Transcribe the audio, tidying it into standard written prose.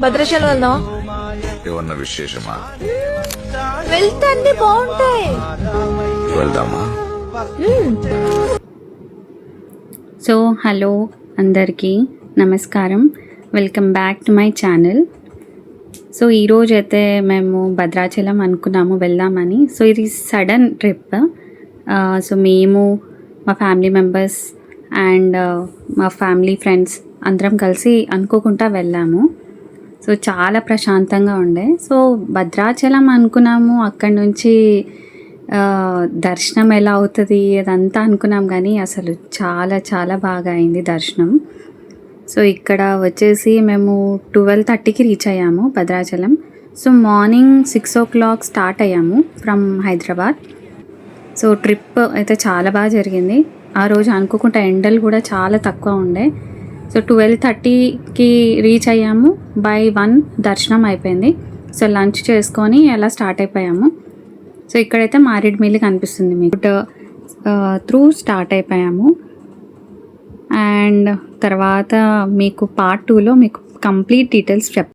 భద్రాచలం వెళ్దాం. ఏమన్నా విశేషమా? వెళ్తే అన్ని బాగుంటాయి. వెళ్దామా? సో హలో అందరికీ నమస్కారం, welcome back to my channel. So ఈరోజు అయితే మేము భద్రాచలం అనుకున్నాము వెళ్దామని. సో ఇది సడన్ ట్రిప్. సో మేము మా ఫ్యామిలీ మెంబర్స్ అండ్ మా ఫ్యామిలీ ఫ్రెండ్స్ అందరం కలిసి అనుకోకుండా వెళ్ళాము. సో చాలా ప్రశాంతంగా ఉండే. సో భద్రాచలం అనుకున్నాము, అక్కడి నుంచి దర్శనం ఎలా అవుతుంది అదంతా అనుకున్నాం, కానీ అసలు చాలా చాలా బాగా అయింది దర్శనం. సో ఇక్కడ వచ్చేసి మేము 12:30కి రీచ్ అయ్యాము Bhadrachalam. So morning 6 o'clock start అయ్యాము ఫ్రమ్ హైదరాబాద్. సో ట్రిప్ అయితే చాలా బాగా జరిగింది. ఆ రోజు అనుకోకుండా ఎండలు కూడా చాలా తక్కువ ఉండే. సో 12:30కి రీచ్ అయ్యాము. బై 1 దర్శనం అయిపోయింది. సో లంచ్ చేసుకొని అలా స్టార్ట్ అయిపోయాము. సో ఇక్కడైతే మారేడుమిల్లి కనిపిస్తుంది మీకు. త్రూ స్టార్ట్ అయిపోయాము. అండ్ తర్వాత మీకు పార్ట్ 2లో మీకు కంప్లీట్ డీటెయిల్స్